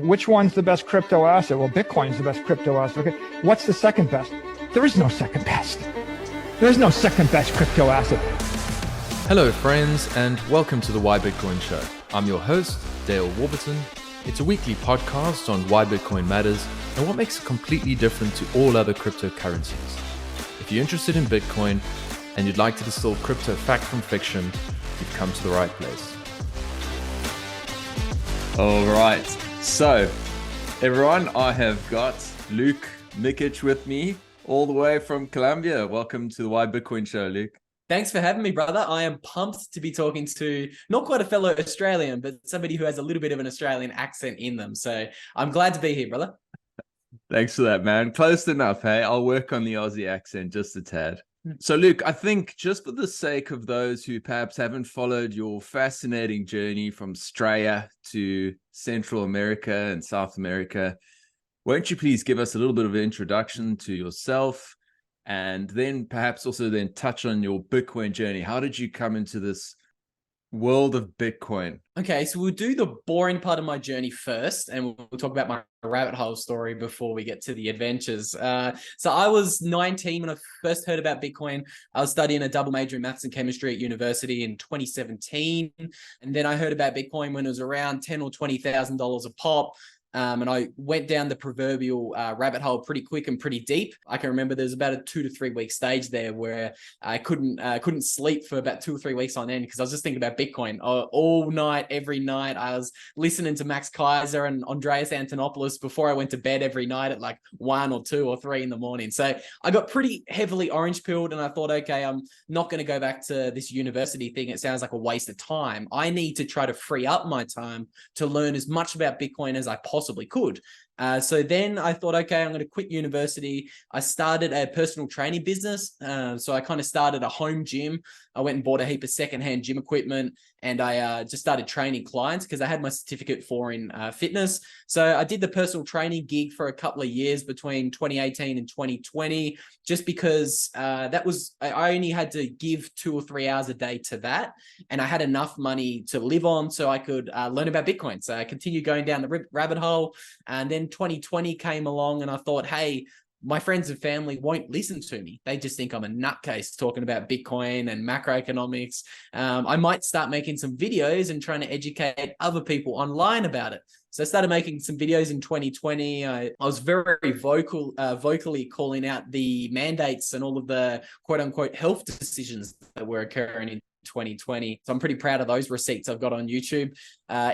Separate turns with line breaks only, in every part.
Which one's the best crypto asset? Well, Bitcoin's the best crypto asset. Okay. What's the second best? There is no second best. There is no second best crypto asset.
Hello, friends, and welcome to the Why Bitcoin Show. I'm your host, Dale Warburton. It's a weekly podcast on why Bitcoin matters and what makes it completely different to all other cryptocurrencies. If you're interested in Bitcoin and you'd like to distill crypto fact from fiction, you've come to the right place.
All right. So, everyone, I have got Luke Mikic with me all the way from Colombia. Welcome to the Why Bitcoin Show, Luke.
Thanks for having me, brother. I am pumped to be talking to not quite a fellow Australian, but somebody who has a little bit of an Australian accent in them. So I'm glad to be here, brother.
Thanks for that, man. Close enough, hey? I'll work on the Aussie accent just a tad. So, Luke, I think just for the sake of those who perhaps haven't followed your fascinating journey from Australia to Central America and South America, won't you please give us a little bit of an introduction to yourself and then perhaps also then touch on your Bitcoin journey? How did you come into this world of Bitcoin?
Okay, so we'll do the boring part of my journey first, and we'll talk about my rabbit hole story before we get to the adventures. So I was 19 when I first heard about Bitcoin. I was studying a double major in maths and chemistry at university in 2017, and then I heard about Bitcoin when it was around $10,000 or $20,000 a pop. And I went down the proverbial rabbit hole pretty quick and pretty deep. I can remember there's about a 2 to 3 week stage there where I couldn't sleep for about 2 or 3 weeks on end because I was just thinking about Bitcoin all night, every night. I was listening to Max Kaiser and Andreas Antonopoulos before I went to bed every night at like 1 or 2 or 3 in the morning. So I got pretty heavily orange pilled, and I thought, okay, I'm not going to go back to this university thing. It sounds like a waste of time. I need to try to free up my time to learn as much about Bitcoin as I possibly could. So then I thought, okay, I'm going to quit university. I started a personal training business. So I kind of started a home gym. I went and bought a heap of secondhand gym equipment, and I just started training clients because I had my certificate in fitness. So I did the personal training gig for a couple of years between 2018 and 2020, just because I only had to give 2 or 3 hours a day to that. And I had enough money to live on so I could learn about Bitcoin. So I continued going down the rabbit hole. And then 2020 came along, and I thought, hey, my friends and family won't listen to me. They just think I'm a nutcase talking about Bitcoin and macroeconomics. I might start making some videos and trying to educate other people online about it. So I started making some videos in 2020. I was very vocally calling out the mandates and all of the quote unquote health decisions that were occurring in 2020. So I'm pretty proud of those receipts I've got on YouTube,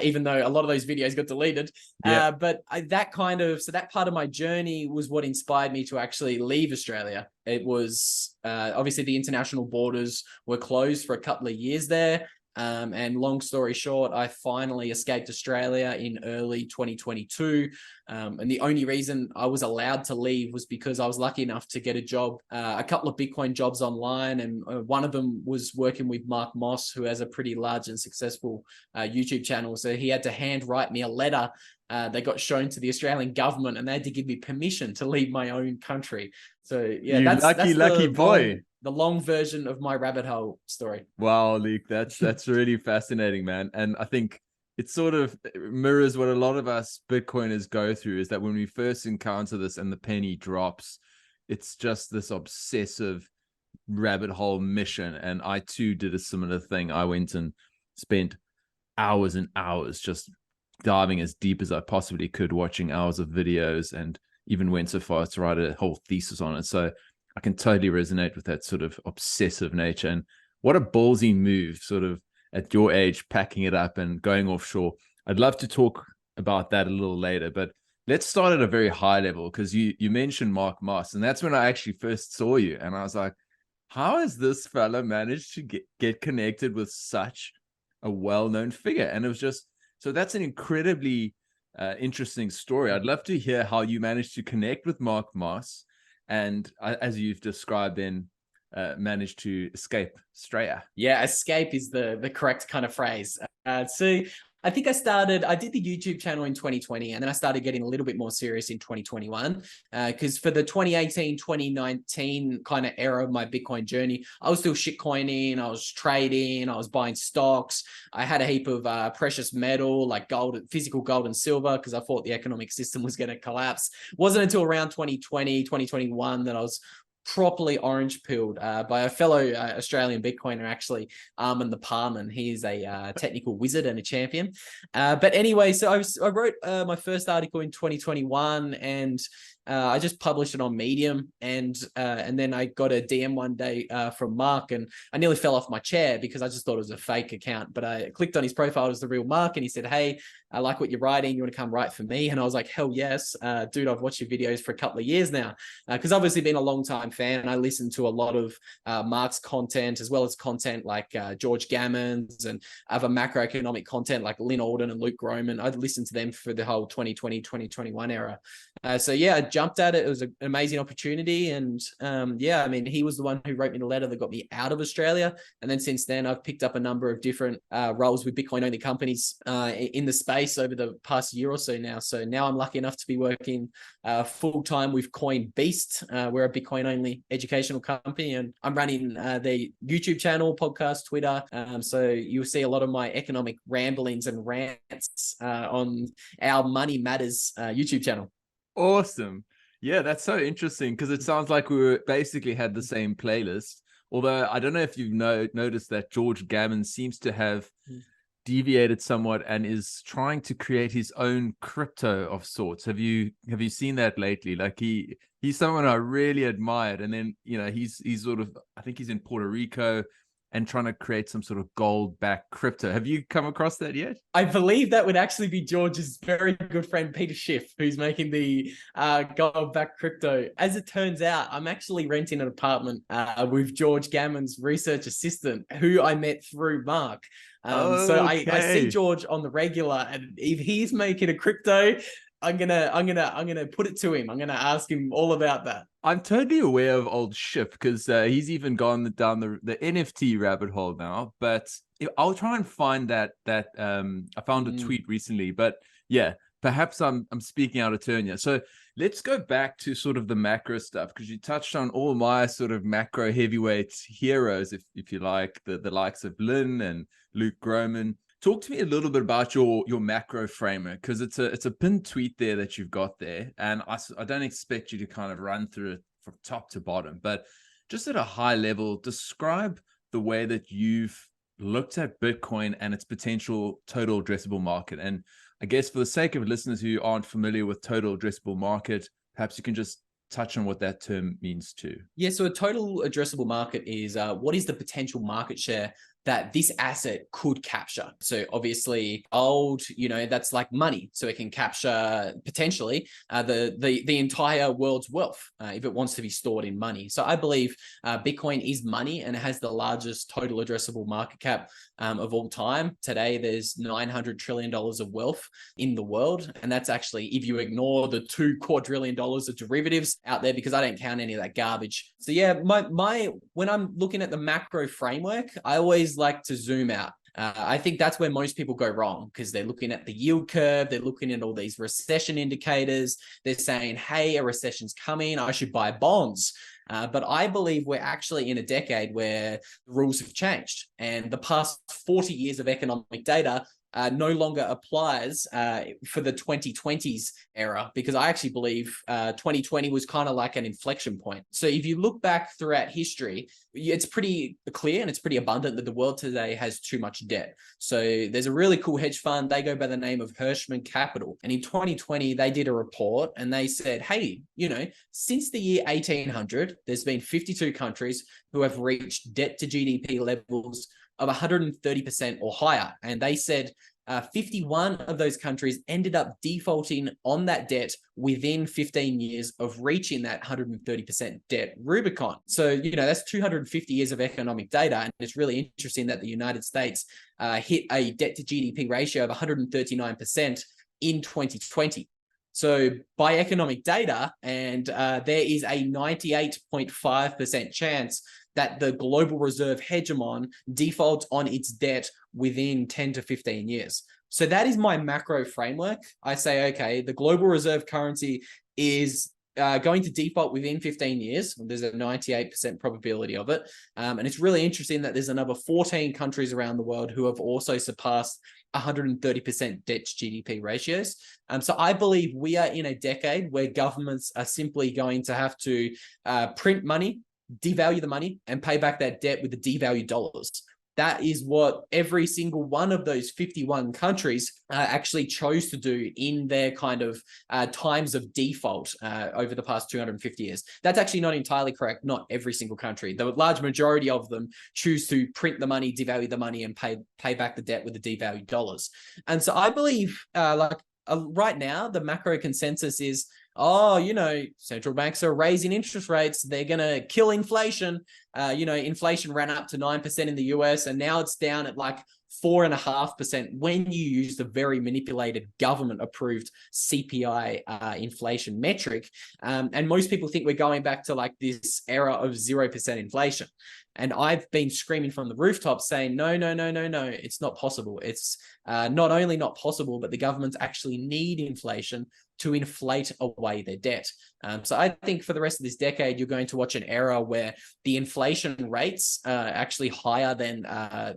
even though a lot of those videos got deleted. Yeah. But that part of my journey was what inspired me to actually leave Australia. It was obviously the international borders were closed for a couple of years there. And long story short, I finally escaped Australia in early 2022. And the only reason I was allowed to leave was because I was lucky enough to get a job, a couple of Bitcoin jobs online. And one of them was working with Mark Moss, who has a pretty large and successful YouTube channel. So he had to hand write me a letter. They got shown to the Australian government, and they had to give me permission to leave my own country. So yeah, that's
lucky boy.
The long version of my rabbit hole story.
Wow, Luke, that's really fascinating, man. And I think it sort of mirrors what a lot of us Bitcoiners go through, is that when we first encounter this and the penny drops, it's just this obsessive rabbit hole mission. And I too did a similar thing. I went and spent hours and hours just diving as deep as I possibly could, watching hours of videos, and even went so far as to write a whole thesis on it. So I can totally resonate with that sort of obsessive nature. And what a ballsy move, sort of at your age, packing it up and going offshore. I'd love to talk about that a little later, but let's start at a very high level, because you mentioned Mark Moss, and that's when I actually first saw you. And I was like, how has this fella managed to get connected with such a well-known figure? And it was just, so that's an incredibly interesting story. I'd love to hear how you managed to connect with Mark Moss, and as you've described, then managed to escape Australia.
Yeah, escape is the correct kind of phrase. So I think I did the YouTube channel in 2020, and then I started getting a little bit more serious in 2021. Because for the 2018, 2019 kind of era of my Bitcoin journey, I was still shitcoining, I was trading, I was buying stocks. I had a heap of precious metal like gold, physical gold and silver, because I thought the economic system was going to collapse. It wasn't until around 2020, 2021 that I was properly orange pilled by a fellow Australian Bitcoiner, actually, Armin the Parman. He's a technical wizard and a champion. But anyway, so I wrote my first article in 2021, and I just published it on Medium, and then I got a DM one day from Mark, and I nearly fell off my chair because I just thought it was a fake account. But I clicked on his profile, it was the real Mark, and he said, "Hey, I like what you're writing. You want to come write for me?" And I was like, "Hell yes, dude! I've watched your videos for a couple of years now, because obviously been a long time fan, and I listen to a lot of Mark's content as well as content like George Gammon's and other macroeconomic content like Lynn Alden and Luke Groman. I'd listened to them for the whole 2020, 2021 era. So yeah, I jumped at it. It was an amazing opportunity, and yeah, I mean, he was the one who wrote me the letter that got me out of Australia, and then since then I've picked up a number of different roles with Bitcoin only companies in the space over the past year or so now. So now I'm lucky enough to be working full time with Coin Beast. We're a Bitcoin only educational company, and I'm running the YouTube channel, podcast, Twitter. So you'll see a lot of my economic ramblings and rants on our Money Matters YouTube channel.
Awesome. Yeah, that's so interesting, because it sounds like we were basically had the same playlist. Although I don't know if you've noticed that George Gammon seems to have deviated somewhat and is trying to create his own crypto of sorts. Have you seen that lately? Like he's someone I really admired, and then he's sort of, I think he's in Puerto Rico and trying to create some sort of gold-backed crypto. Have you come across that yet?
I believe that would actually be George's very good friend, Peter Schiff, who's making the gold-backed crypto. As it turns out, I'm actually renting an apartment with George Gammon's research assistant, who I met through Mark. So I see George on the regular, and if he's making a crypto, I'm gonna put it to him. I'm gonna ask him all about that.
I'm totally aware of old Schiff, because he's even gone down the NFT rabbit hole now. But I'll try and find that. I found a tweet recently, but yeah, perhaps I'm speaking out of turn here. So let's go back to sort of the macro stuff, because you touched on all my sort of macro heavyweight heroes, if you like, the likes of Lynn and Luke Groman. Talk to me a little bit about your macro framework, because it's a pinned tweet there that you've got there, and I don't expect you to kind of run through it from top to bottom, but just at a high level, describe the way that you've looked at Bitcoin and its potential total addressable market. And I guess for the sake of listeners who aren't familiar with total addressable market, perhaps you can just touch on what that term means too.
Yeah, so a total addressable market is what is the potential market share that this asset could capture. So obviously gold, that's like money. So it can capture potentially the entire world's wealth if it wants to be stored in money. So I believe Bitcoin is money, and it has the largest total addressable market cap of all time. Today, there's $900 trillion of wealth in the world. And that's actually, if you ignore the $2 quadrillion of derivatives out there, because I don't count any of that garbage. So yeah, when I'm looking at the macro framework, I always like to zoom out. I think that's where most people go wrong, because they're looking at the yield curve, they're looking at all these recession indicators, they're saying, hey, a recession's coming, I should buy bonds. But I believe we're actually in a decade where the rules have changed, and the past 40 years of economic data no longer applies for the 2020s era, because I actually believe 2020 was kind of like an inflection point. So if you look back throughout history, it's pretty clear and it's pretty abundant that the world today has too much debt. So there's a really cool hedge fund. They go by the name of Hirschman Capital. And in 2020, they did a report and they said, hey, since the year 1800, there's been 52 countries who have reached debt to GDP levels of 130% or higher. And they said 51 of those countries ended up defaulting on that debt within 15 years of reaching that 130% debt Rubicon. So, that's 250 years of economic data. And it's really interesting that the United States hit a debt to GDP ratio of 139% in 2020. So by economic data, and there is a 98.5% chance that the global reserve hegemon defaults on its debt within 10 to 15 years. So that is my macro framework. I say, okay, the global reserve currency is going to default within 15 years. There's a 98% probability of it. And it's really interesting that there's another 14 countries around the world who have also surpassed 130% debt to GDP ratios. So I believe we are in a decade where governments are simply going to have to print money, devalue the money, and pay back that debt with the devalued dollars. That is what every single one of those 51 countries actually chose to do in their kind of times of default over the past 250 years. That's actually not entirely correct. Not every single country. The large majority of them choose to print the money, devalue the money, and pay back the debt with the devalued dollars. And so I believe right now, the macro consensus is, central banks are raising interest rates. They're going to kill inflation. Inflation ran up to 9% in the US, and now it's down at like 4.5% when you use the very manipulated government-approved CPI inflation metric. And most people think we're going back to like this era of 0% inflation. And I've been screaming from the rooftops saying, no, it's not possible. It's not only not possible, but the governments actually need inflation to inflate away their debt. So I think for the rest of this decade, you're going to watch an era where the inflation rates are actually higher than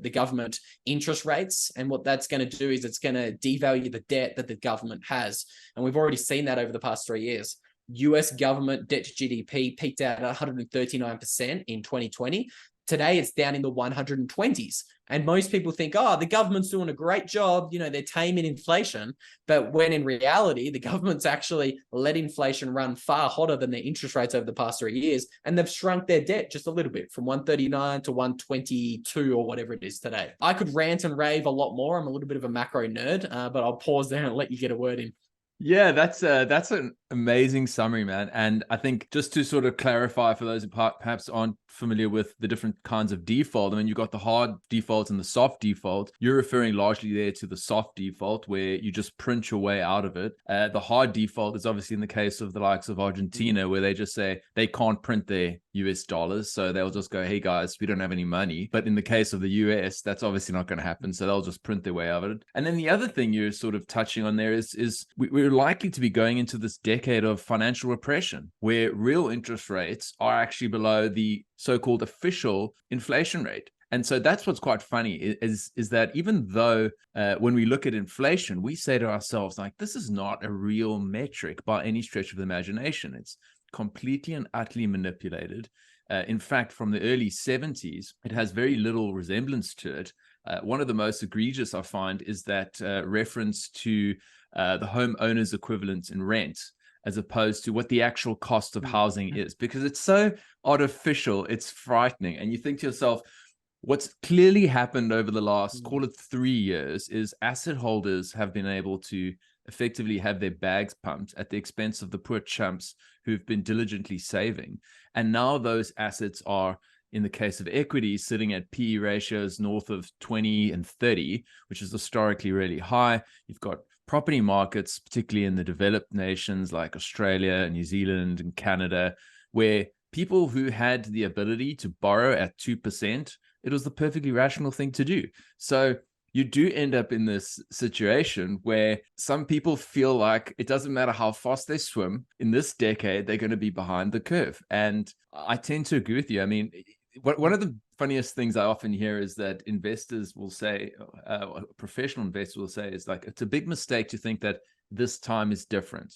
the government interest rates. And what that's going to do is it's going to devalue the debt that the government has. And we've already seen that over the past 3 years. US government debt to GDP peaked out at 139% in 2020. Today, it's down in the 120s. And most people think, the government's doing a great job. They're taming inflation. But when in reality, the government's actually let inflation run far hotter than their interest rates over the past 3 years. And they've shrunk their debt just a little bit from 139 to 122 or whatever it is today. I could rant and rave a lot more. I'm a little bit of a macro nerd, but I'll pause there and let you get a word in.
Yeah, that's an amazing summary, man. And I think just to sort of clarify for those who perhaps aren't familiar with the different kinds of default, I mean, you've got the hard default and the soft default. You're referring largely there to the soft default where you just print your way out of it. The hard default is obviously in the case of the likes of Argentina, where they just say they can't print their US dollars. So they'll just go, hey guys, we don't have any money. But in the case of the US, that's obviously not going to happen. So they'll just print their way out of it. And then the other thing you're sort of touching on there is we're likely to be going into this decade of financial repression, where real interest rates are actually below the so-called official inflation rate. And so that's what's quite funny is that even though when we look at inflation, we say to ourselves, like, this is not a real metric by any stretch of the imagination. It's completely and utterly manipulated. In fact, from the early 70s, it has very little resemblance to it. One of the most egregious I find is that reference to the homeowner's equivalent in rent, as opposed to what the actual cost of housing is, because it's so artificial, it's frightening. And you think to yourself, what's clearly happened over the last, call it 3 years, is asset holders have been able to effectively have their bags pumped at the expense of the poor chumps who've been diligently saving. And now those assets are, in the case of equity, sitting at PE ratios north of 20 and 30, which is historically really high. You've got property markets, particularly in the developed nations like Australia, New Zealand, and Canada, where people who had the ability to borrow at 2%, it was the perfectly rational thing to do. So you do end up in this situation where some people feel like it doesn't matter how fast they swim, in this decade, they're going to be behind the curve. And I tend to agree with you. I mean, one of the funniest things I often hear is that investors will say, professional investors will say, is like, it's a big mistake to think that this time is different.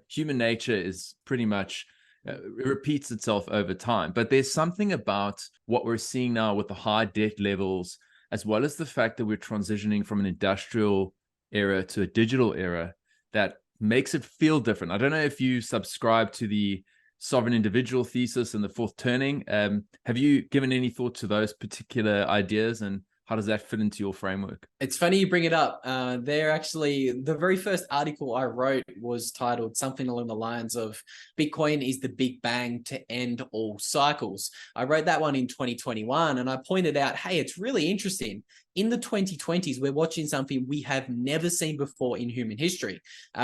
Human nature is pretty much, it repeats itself over time. But there's something about what we're seeing now with the high debt levels, as well as the fact that we're transitioning from an industrial era to a digital era, that makes it feel different. I don't know if you subscribe to the sovereign individual thesis and the fourth turning. Have you given any thought to those particular ideas, and how does that fit into your framework?
It's funny you bring it up. They're actually, the very first article I wrote was titled something along the lines of Bitcoin is the Big Bang to end all cycles. I wrote that one in 2021, and I pointed out, hey, it's really interesting. in the 2020s, we're watching something we have never seen before in human history.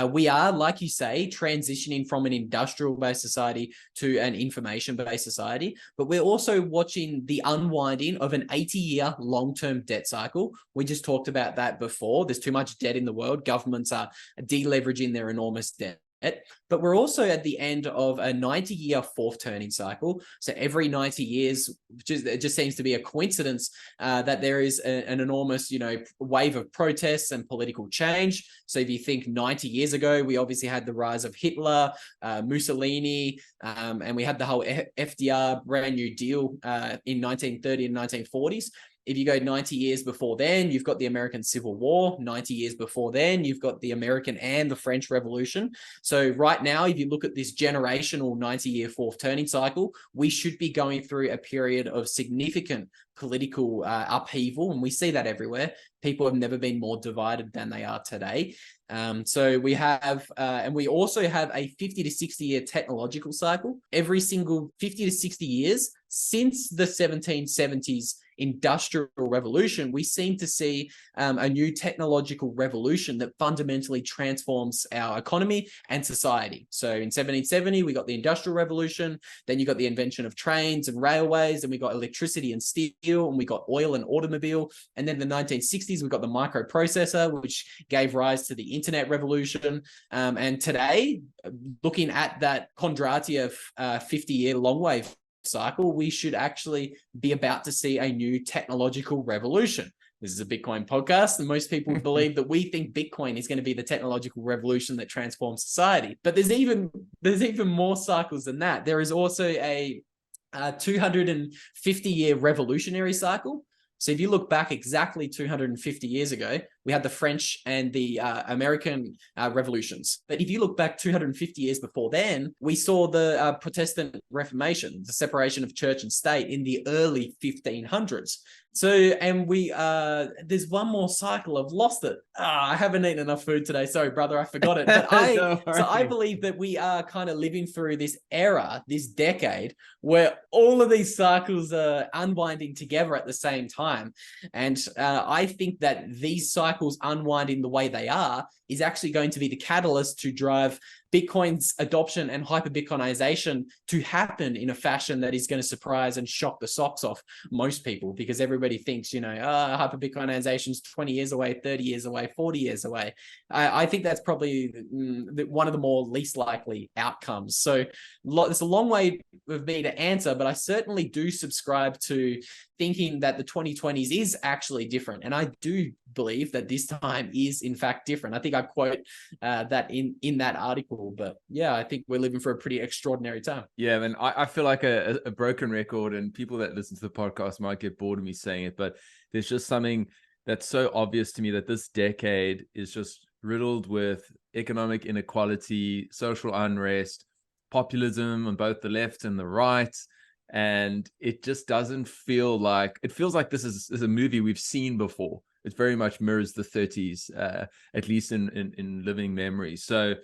We are, like you say, transitioning from an industrial-based society to an information-based society, but we're also watching the unwinding of an 80-year long-term debt cycle. We just talked about that before. There's too much debt in the world. Governments are deleveraging their enormous debt. But we're also at the end of a 90-year fourth turning cycle. So every 90 years, it just seems to be a coincidence that there is an enormous, wave of protests and political change. So if you think 90 years ago, we obviously had the rise of Hitler, Mussolini, and we had the whole FDR Brand New Deal in 1930 and 1940s. If you go 90 years before then, you've got the American Civil War. 90 years before then, you've got the American and the French Revolution. So right now, if you look at this generational 90-year fourth turning cycle, we should be going through a period of significant political upheaval, and we see that everywhere. People have never been more divided than they are today. So we have, and we also have a 50 to 60 year technological cycle. Every single 50 to 60 years since the 1770s industrial revolution, we seem to see a new technological revolution that fundamentally transforms our economy and society. So in 1770, we got the industrial revolution, then you got the invention of trains and railways, and we got electricity and steel, and we got oil and automobile. And then in the 1960s, we got the microprocessor, which gave rise to the internet revolution. And today, looking at that Kondratiev 50-year long wave cycle, we should actually be about to see a new technological revolution. This is a Bitcoin podcast, and most people believe that we think Bitcoin is going to be the technological revolution that transforms society. But there's even more cycles than that. There is also a 250-year revolutionary cycle. So if you look back exactly 250 years ago, we had the French and the American revolutions. But if you look back 250 years before then, we saw the Protestant Reformation, the separation of church and state in the early 1500s. So, and there's one more cycle. I've lost it. I haven't eaten enough food today. Sorry, brother, I forgot it. But I believe that we are kind of living through this era, this decade, where all of these cycles are unwinding together at the same time. And I think that these cycles unwinding the way they are is actually going to be the catalyst to drive Bitcoin's adoption and hyper-Bitcoinization to happen in a fashion that is going to surprise and shock the socks off most people, because everybody thinks, hyper-Bitcoinization is 20 years away, 30 years away, 40 years away. I think that's probably one of the more least likely outcomes. So it's a long way of me to answer, but I certainly do subscribe to thinking that the 2020s is actually different. And I do believe that this time is in fact different. I think I quote that in that article, but yeah, I think we're living for a pretty extraordinary time.
Yeah, man, I feel like a broken record, and people that listen to the podcast might get bored of me saying it, but there's just something that's so obvious to me, that this decade is just riddled with economic inequality, social unrest, populism on both the left and the right. And it just doesn't feel like, it feels like this is a movie we've seen before. It very much mirrors the 30s, at least in living memory. So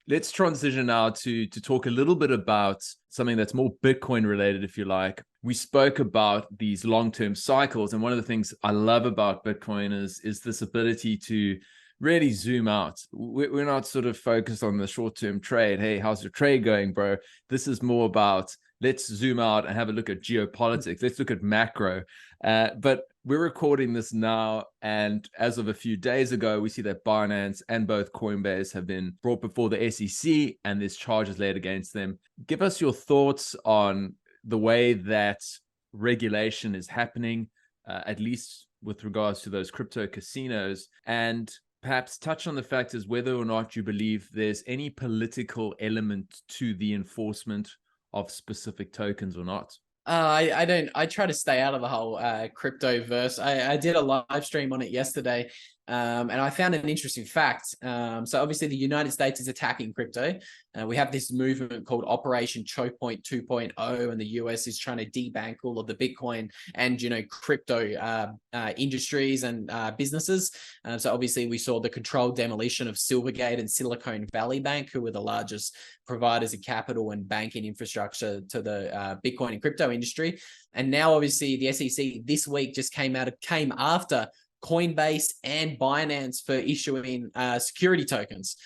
let's transition now to talk a little bit about something that's more Bitcoin related, if you like. We spoke about these long-term cycles, and one of the things I love about Bitcoin is this ability to really zoom out. We're not sort of focused on the short-term trade. Hey, how's your trade going, bro? This is more about, let's zoom out and have a look at geopolitics. Let's look at macro. But we're recording this now, and as of a few days ago, we see that Binance and both Coinbase have been brought before the SEC, and there's charges laid against them. Give us your thoughts on the way that regulation is happening, at least with regards to those crypto casinos, and perhaps touch on the fact as whether or not you believe there's any political element to the enforcement of specific tokens or not.
I don't. I try to stay out of the whole crypto verse. I did a live stream on it yesterday, and I found an interesting fact. So obviously the United States is attacking crypto. We have this movement called Operation Choke Point 2.0, and the US is trying to debank all of the Bitcoin and crypto industries and businesses. So obviously we saw the controlled demolition of Silvergate and Silicon Valley Bank, who were the largest providers of capital and banking infrastructure to the Bitcoin and crypto industry. And now obviously the SEC this week just came after Coinbase and Binance for issuing security tokens.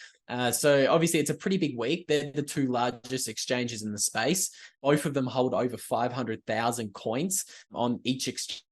So obviously it's a pretty big week. They're the two largest exchanges in the space. Both of them hold over 500,000 coins on each exchange.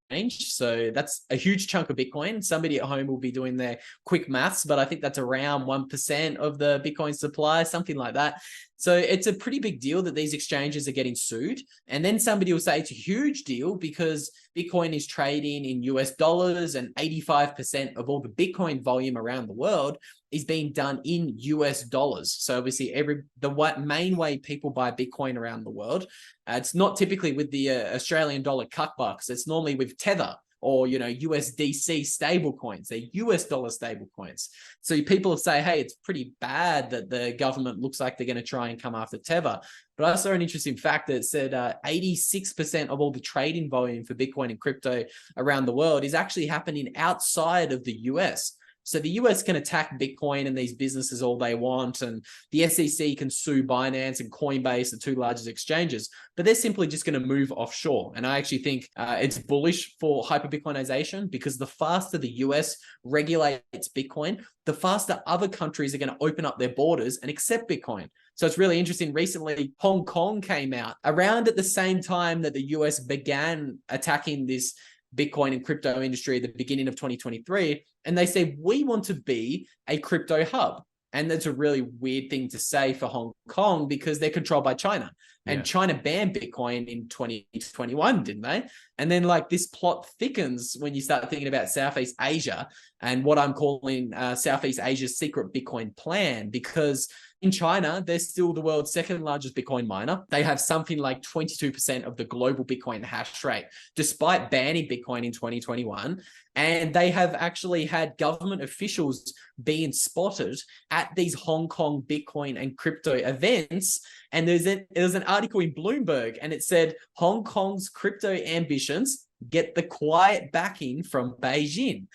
So that's a huge chunk of Bitcoin. Somebody at home will be doing their quick maths, but I think that's around 1% of the Bitcoin supply, something like that. So it's a pretty big deal that these exchanges are getting sued. And then somebody will say it's a huge deal because Bitcoin is trading in US dollars and 85% of all the Bitcoin volume around the world is being done in US dollars. So obviously the main way people buy Bitcoin around the world, it's not typically with the Australian dollar cut bucks. It's normally with Tether or, USDC stable coins. They're US dollar stable coins. So people say, hey, it's pretty bad that the government looks like they're going to try and come after Tether. But I saw an interesting fact that said 86% of all the trading volume for Bitcoin and crypto around the world is actually happening outside of the US. So the US can attack Bitcoin and these businesses all they want, and the SEC can sue Binance and Coinbase, the two largest exchanges, but they're simply just going to move offshore. And I actually think it's bullish for hyper-Bitcoinization, because the faster the US regulates Bitcoin, the faster other countries are going to open up their borders and accept Bitcoin. So it's really interesting. Recently, Hong Kong came out around at the same time that the US began attacking this Bitcoin and crypto industry at the beginning of 2023. And they say, we want to be a crypto hub. And that's a really weird thing to say for Hong Kong because they're controlled by China. And China banned Bitcoin in 2021, didn't they? And then this plot thickens when you start thinking about Southeast Asia and what I'm calling Southeast Asia's secret Bitcoin plan, because in China, they're still the world's second largest Bitcoin miner. They have something like 22% of the global Bitcoin hash rate, despite banning Bitcoin in 2021. And they have actually had government officials being spotted at these Hong Kong Bitcoin and crypto events. And there was an article in Bloomberg, and it said, Hong Kong's crypto ambitions get the quiet backing from Beijing.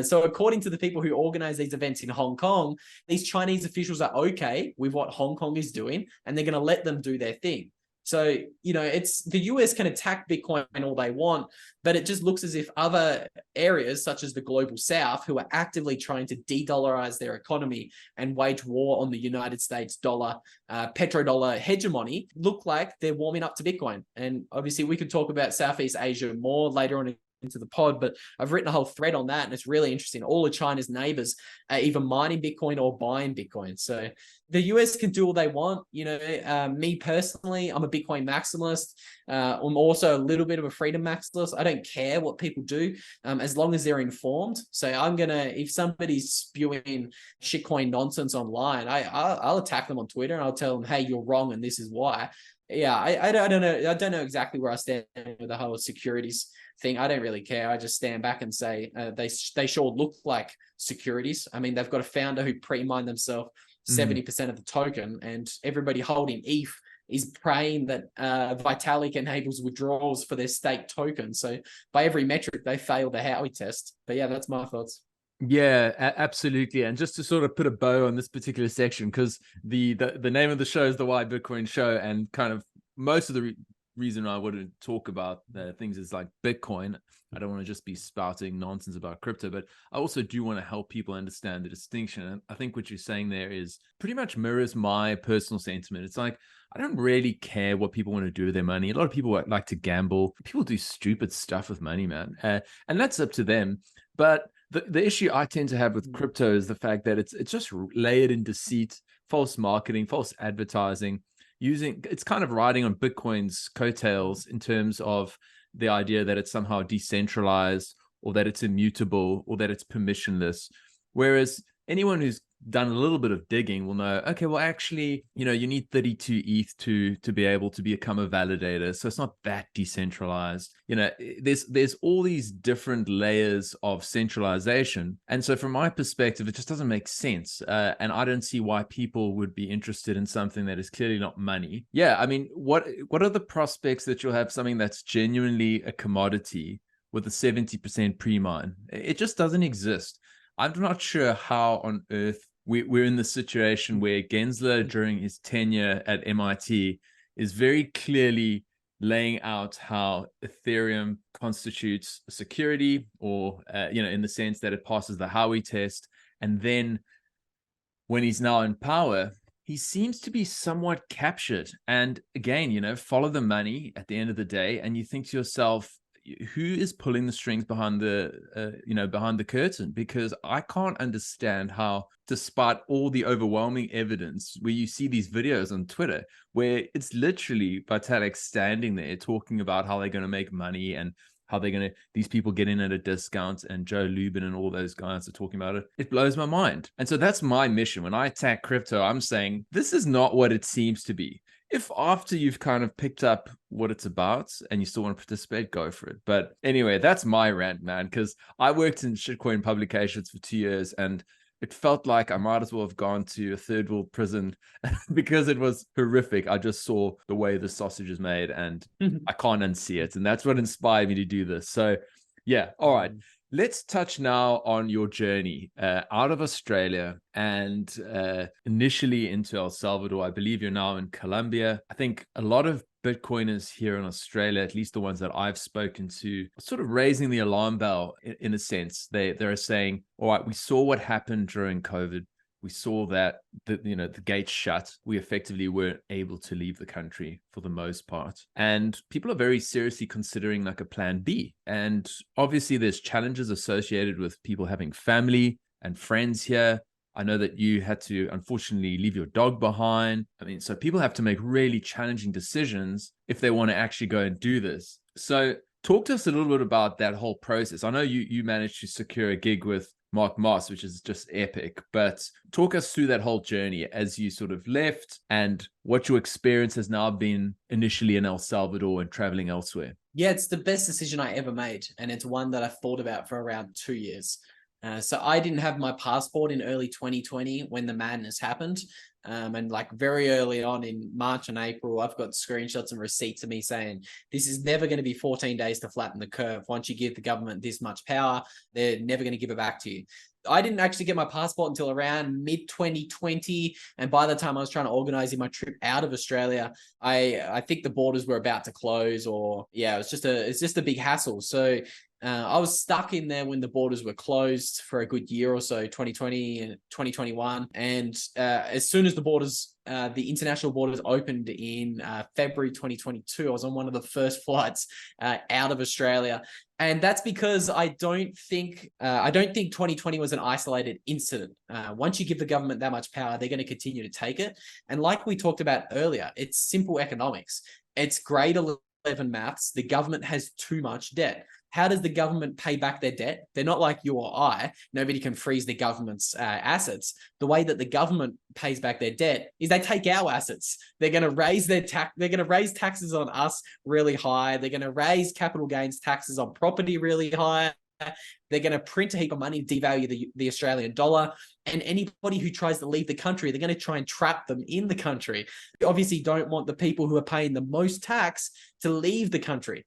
So according to the people who organize these events in Hong Kong, these Chinese officials are okay with what Hong Kong is doing, and they're going to let them do their thing. So, it's the US can attack Bitcoin all they want, but it just looks as if other areas such as the global South, who are actively trying to de-dollarize their economy and wage war on the United States dollar, petrodollar hegemony, look like they're warming up to Bitcoin. And obviously we could talk about Southeast Asia more later on into the pod, but I've written a whole thread on that, and it's really interesting. All of China's neighbors are either mining Bitcoin or buying Bitcoin. So the US can do all they want. Me personally, I'm a Bitcoin maximalist. I'm also a little bit of a freedom maximalist. I don't care what people do as long as they're informed. So if somebody's spewing shitcoin nonsense online, I'll attack them on Twitter and I'll tell them, hey, you're wrong and this is why. Yeah, I don't know. I don't know exactly where I stand with the whole securities thing. I don't really care. I just stand back and say they sure look like securities. I mean, they've got a founder who pre-mined themselves 70% of the token, and everybody holding ETH is praying that Vitalik enables withdrawals for their stake token. So by every metric, they failed the Howey test. But yeah, that's my thoughts.
Yeah, absolutely. And just to sort of put a bow on this particular section, because the name of the show is the Why Bitcoin Show, and kind of most of the reason I want to talk about things is like Bitcoin. I don't want to just be spouting nonsense about crypto, but I also do want to help people understand the distinction. And I think what you're saying there is pretty much mirrors my personal sentiment. It's like, I don't really care what people want to do with their money. A lot of people like to gamble. People do stupid stuff with money, man. And that's up to them. But the issue I tend to have with crypto is the fact that it's just layered in deceit, false marketing, false advertising. It's kind of riding on Bitcoin's coattails in terms of the idea that it's somehow decentralized, or that it's immutable, or that it's permissionless. Whereas anyone who's done a little bit of digging will know, okay, well, actually, you need 32 ETH to be able to become a validator. So it's not that decentralized. There's all these different layers of centralization. And so from my perspective, it just doesn't make sense. And I don't see why people would be interested in something that is clearly not money. Yeah, I mean, what are the prospects that you'll have something that's genuinely a commodity with a 70% pre-mine? It just doesn't exist. I'm not sure how on earth we're in the situation where Gensler, during his tenure at MIT, is very clearly laying out how Ethereum constitutes security, or in the sense that it passes the Howey test. And then when he's now in power, he seems to be somewhat captured. And again, follow the money at the end of the day. And you think to yourself, who is pulling the strings behind the curtain? Because I can't understand how, despite all the overwhelming evidence, where you see these videos on Twitter where it's literally Vitalik standing there talking about how they're going to make money and how these people get in at a discount, and Joe Lubin and all those guys are talking about it. It blows my mind. And so that's my mission. When I attack crypto, I'm saying this is not what it seems to be. If after you've kind of picked up what it's about and you still want to participate, go for it. But anyway, that's my rant, man, because I worked in shitcoin publications for 2 years, and it felt like I might as well have gone to a third world prison because it was horrific. I just saw the way the sausage is made, and I can't unsee it. And that's what inspired me to do this. So yeah, all right. Let's touch now on your journey out of Australia and initially into El Salvador. I believe you're now in Colombia. I think a lot of Bitcoiners here in Australia, at least the ones that I've spoken to, are sort of raising the alarm bell in a sense. They're saying, all right, we saw what happened during COVID. We saw that the gates shut. We effectively weren't able to leave the country for the most part. And people are very seriously considering like a plan B. And obviously there's challenges associated with people having family and friends here. I know that you had to, unfortunately, leave your dog behind. I mean, so people have to make really challenging decisions if they want to actually go and do this. So talk to us a little bit about that whole process. I know you managed to secure a gig with Mark Moss, which is just epic, but talk us through that whole journey as you sort of left and what your experience has now been initially in El Salvador and traveling elsewhere.
Yeah, it's the best decision I ever made. And it's one that I've thought about for around 2 years. So I didn't have my passport in early 2020 when the madness happened. And like very early on in March and April, I've got screenshots and receipts of me saying, this is never going to be 14 days to flatten the curve. Once you give the government this much power, they're never going to give it back to you. I didn't actually get my passport until around mid 2020. And by the time I was trying to organize my trip out of Australia, I think the borders were about to close, or yeah, it's just a big hassle. So I was stuck in there when the borders were closed for a good year or so, 2020 and 2021. And as soon as the international borders opened in February 2022, I was on one of the first flights out of Australia. And that's because I don't think 2020 was an isolated incident. Once you give the government that much power, they're going to continue to take it. And like we talked about earlier, it's simple economics. It's grade 11 maths. The government has too much debt. How does the government pay back their debt? They're not like you or I. Nobody can freeze the government's assets. The way that the government pays back their debt is they take our assets. They're going to raise They're going to raise taxes on us really high. They're going to raise capital gains taxes on property really high. They're going to print a heap of money, devalue the Australian dollar. And anybody who tries to leave the country, they're going to try and trap them in the country. They obviously don't want the people who are paying the most tax to leave the country.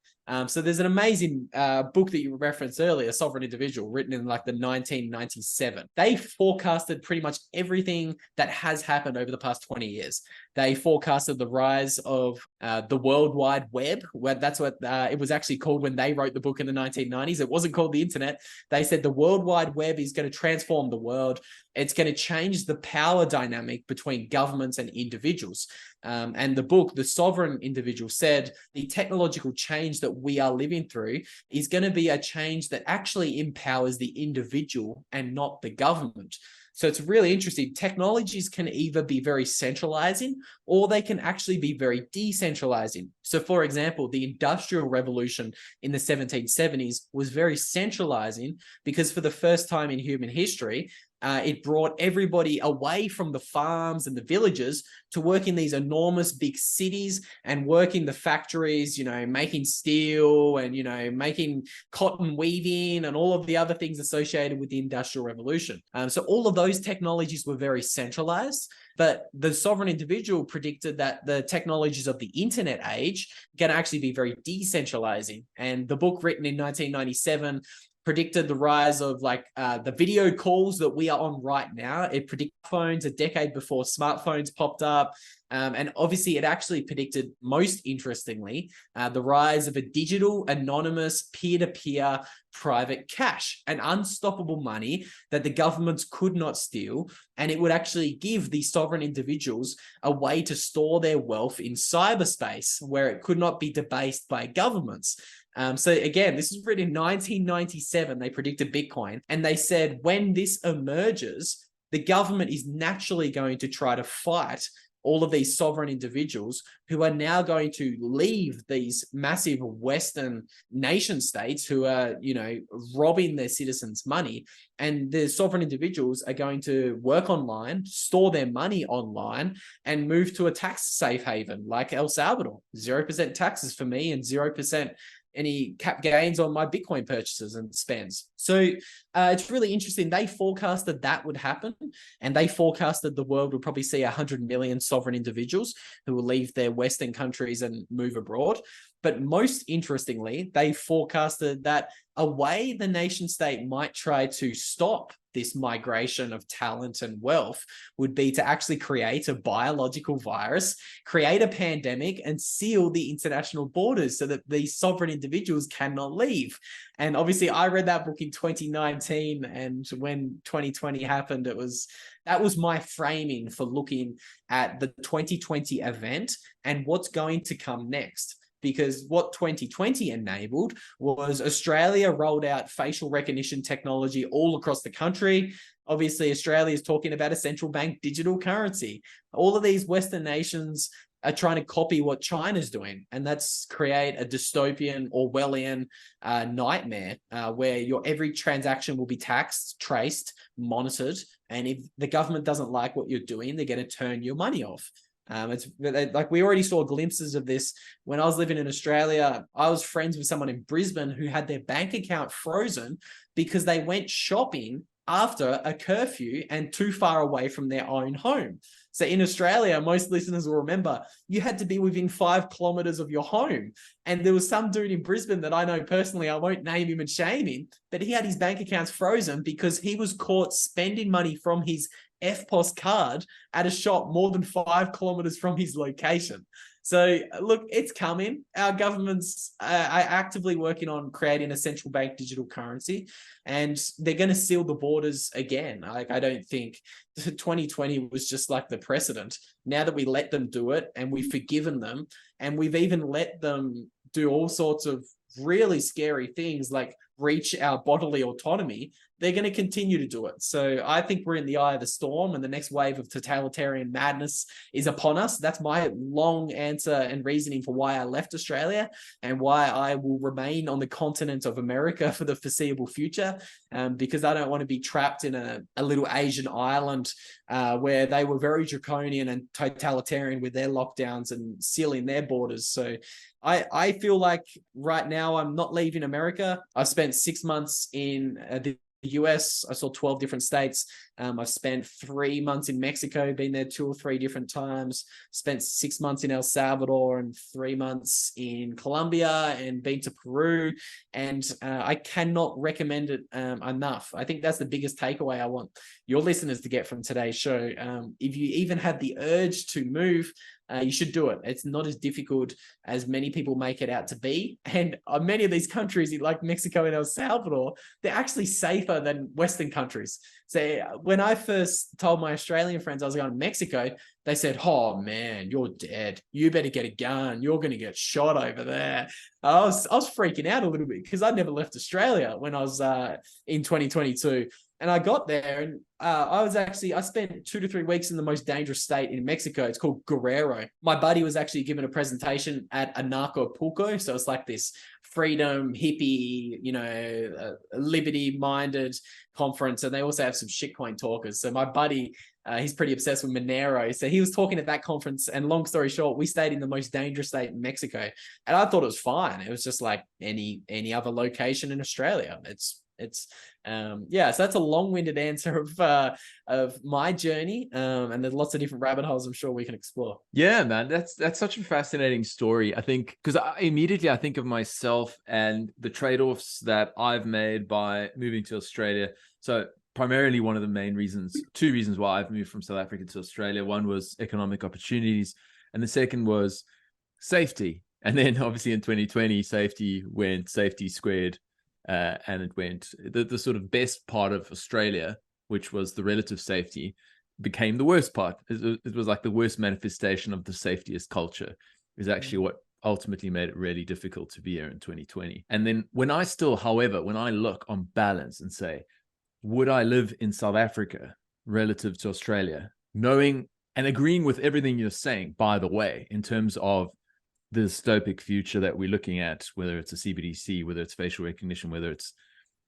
So there's an amazing book that you referenced earlier, Sovereign Individual, written in like the 1997. They forecasted pretty much everything that has happened over the past 20 years. They forecasted the rise of the World Wide Web. That's what it was actually called when they wrote the book in the 1990s. It wasn't called the internet. They said the World Wide Web is going to transform the world. It's going to change the power dynamic between governments and individuals. And the book, The Sovereign Individual, said the technological change that we are living through is going to be a change that actually empowers the individual and not the government. So it's really interesting. Technologies can either be very centralizing or they can actually be very decentralizing. So for example, the Industrial Revolution in the 1770s was very centralizing because for the first time in human history, it brought everybody away from the farms and the villages to work in these enormous big cities and work in the factories, making steel and, making cotton weaving and all of the other things associated with the Industrial Revolution. So all of those technologies were very centralized, but the Sovereign Individual predicted that the technologies of the internet age can actually be very decentralizing. And the book written in 1997 predicted the rise of like the video calls that we are on right now. It predicted phones a decade before smartphones popped up. And obviously it actually predicted, most interestingly, the rise of a digital, anonymous, peer-to-peer private cash, an unstoppable money that the governments could not steal. And it would actually give these sovereign individuals a way to store their wealth in cyberspace where it could not be debased by governments. So again, this is written in 1997. They predicted Bitcoin, and they said when this emerges, the government is naturally going to try to fight all of these sovereign individuals who are now going to leave these massive Western nation states who are, robbing their citizens' money. And the sovereign individuals are going to work online, store their money online, and move to a tax safe haven like El Salvador. 0% taxes for me and 0% any cap gains on my Bitcoin purchases and spends. So it's really interesting. They forecasted that would happen, and they forecasted the world would probably see 100 million sovereign individuals who will leave their Western countries and move abroad. But most interestingly, they forecasted that a way the nation state might try to stop this migration of talent and wealth would be to actually create a biological virus, create a pandemic, and seal the international borders so that these sovereign individuals cannot leave. And obviously I read that book in 2019, and when 2020 happened, that was my framing for looking at the 2020 event and what's going to come next. Because what 2020 enabled was Australia rolled out facial recognition technology all across the country. Obviously, Australia is talking about a central bank digital currency. All of these Western nations are trying to copy what China's doing, and that's create a dystopian Orwellian nightmare where your every transaction will be taxed, traced, monitored, and if the government doesn't like what you're doing, they're going to turn your money off. It's like we already saw glimpses of this when I was living in Australia. I was friends with someone in Brisbane who had their bank account frozen because they went shopping after a curfew and too far away from their own home. So in Australia, most listeners will remember, you had to be within 5 kilometers of your home. And there was some dude in Brisbane that I know personally, I won't name him and shame him, but he had his bank accounts frozen because he was caught spending money from his FPOS card at a shop more than 5 kilometers from his location. So look, it's coming. Our governments are actively working on creating a central bank digital currency, and they're going to seal the borders again. I don't think 2020 was just like the precedent. Now that we let them do it and we've forgiven them, and we've even let them do all sorts of really scary things like reach our bodily autonomy, they're going to continue to do it. So I think we're in the eye of the storm, and the next wave of totalitarian madness is upon us. That's my long answer and reasoning for why I left Australia and why I will remain on the continent of America for the foreseeable future, because I don't want to be trapped in a little Asian island where they were very draconian and totalitarian with their lockdowns and sealing their borders. So I feel like right now I'm not leaving America. I've spent 6 months in the US. I saw 12 different states. I've spent 3 months in Mexico, been there 2 or 3 different times, spent 6 months in El Salvador and 3 months in Colombia, and been to Peru. And I cannot recommend it enough. I think that's the biggest takeaway I want your listeners to get from today's show. If you even had the urge to move, you should do it. It's not as difficult as many people make it out to be. And many of these countries, like Mexico and El Salvador, they're actually safer than Western countries. So when I first told my Australian friends I was going to Mexico, they said, "Oh man, you're dead. You better get a gun. You're going to get shot over there." I was freaking out a little bit because I'd never left Australia when I was in 2022. And I got there, and I spent 2 to 3 weeks in the most dangerous state in Mexico. It's called Guerrero. My buddy was actually given a presentation at Anarchapulco. So it's like this freedom, hippie, liberty-minded conference. And they also have some shitcoin talkers. So my buddy, he's pretty obsessed with Monero. So he was talking at that conference, and long story short, we stayed in the most dangerous state in Mexico. And I thought it was fine. It was just like any other location in Australia. It's so that's a long-winded answer of my journey. And there's lots of different rabbit holes I'm sure we can explore.
Yeah, man, that's such a fascinating story. I think because immediately I think of myself and the trade-offs that I've made by moving to Australia. So primarily one of the main reasons, two reasons why I've moved from South Africa to Australia. One was economic opportunities, and the second was safety. And then obviously in 2020, safety squared, and it went the sort of best part of Australia, which was the relative safety, became the worst part. It was like the worst manifestation of the safetiest culture. Is actually what ultimately made it really difficult to be here in 2020. And then however, when I look on balance and say, would I live in South Africa relative to Australia, knowing and agreeing with everything you're saying, by the way, in terms of the dystopic future that we're looking at, whether it's a CBDC, whether it's facial recognition, whether it's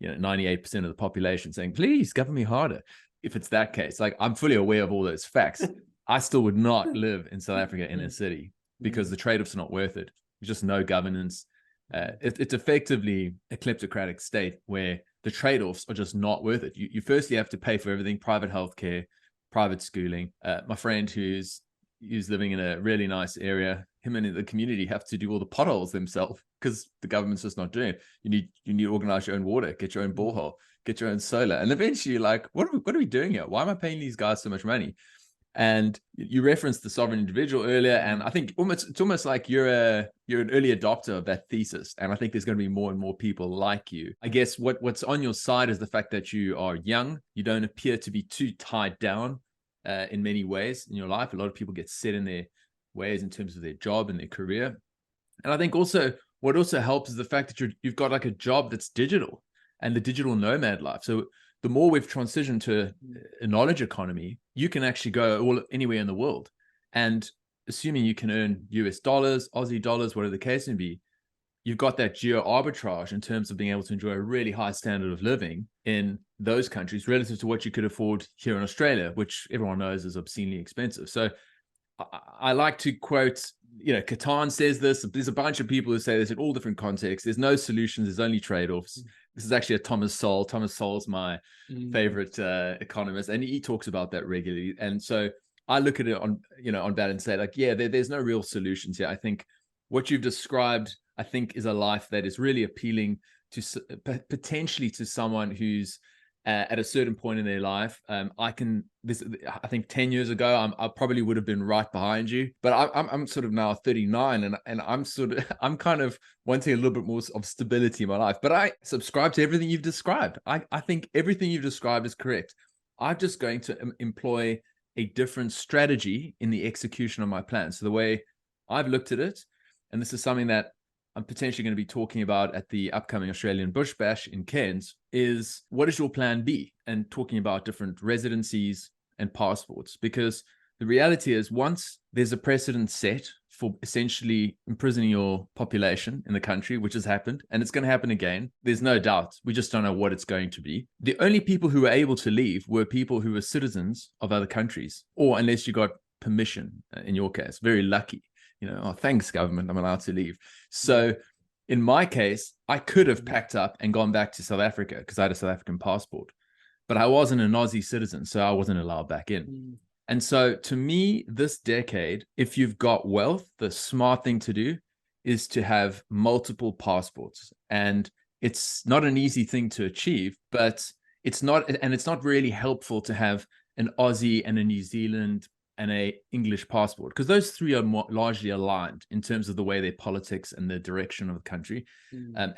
98% of the population saying, please govern me harder. If it's that case, like, I'm fully aware of all those facts. I still would not live in South Africa in a city because the trade-offs are not worth it. There's just no governance. It's effectively a kleptocratic state where the trade-offs are just not worth it. You firstly have to pay for everything: private healthcare, private schooling. My friend who's living in a really nice area, him and the community have to do all the potholes themselves because the government's just not doing it. You need to organize your own water, get your own borehole, get your own solar. And eventually you're like, what are we doing here? Why am I paying these guys so much money? And you referenced the sovereign individual earlier, and I think it's almost like you're an early adopter of that thesis. And I think there's going to be more and more people like you. I guess what's on your side is the fact that you are young. You don't appear to be too tied down in many ways in your life. A lot of people get set in their ways in terms of their job and their career. And I think also what also helps is the fact that you've got like a job that's digital and the digital nomad life. So the more we've transitioned to a knowledge economy, you can actually go anywhere in the world. And assuming you can earn US dollars, Aussie dollars, whatever the case may be, you've got that geo arbitrage in terms of being able to enjoy a really high standard of living in those countries relative to what you could afford here in Australia, which everyone knows is obscenely expensive. So I like to quote, Catan says this. There's a bunch of people who say this in all different contexts. There's no solutions. There's only trade-offs. This is actually a Thomas Sowell. Thomas Sowell's my favorite economist, and he talks about that regularly. And so I look at it on balance and say, like, yeah, there's no real solutions here. I think what you've described, I think, is a life that is really appealing to potentially to someone who's at a certain point in their life. I think 10 years ago, I probably would have been right behind you, but I'm sort of now 39, and I'm kind of wanting a little bit more of stability in my life. But I subscribe to everything you've described. I think everything you've described is correct. I'm just going to employ a different strategy in the execution of my plan. So the way I've looked at it, and this is something that I'm potentially going to be talking about at the upcoming Australian Bush Bash in Cairns, is what is your plan B? And talking about different residencies and passports. Because the reality is, once there's a precedent set for essentially imprisoning your population in the country, which has happened, and it's going to happen again, there's no doubt. We just don't know what it's going to be. The only people who were able to leave were people who were citizens of other countries, or unless you got permission, in your case, very lucky. Thanks, government, I'm allowed to leave. So in my case, I could have packed up and gone back to South Africa because I had a South African passport, but I wasn't an Aussie citizen, so I wasn't allowed back in. And so to me, this decade, if you've got wealth, the smart thing to do is to have multiple passports. And it's not an easy thing to achieve, but it's not really helpful to have an Aussie and a New Zealand and a English passport, because those three are more largely aligned in terms of the way their politics and the direction of the country.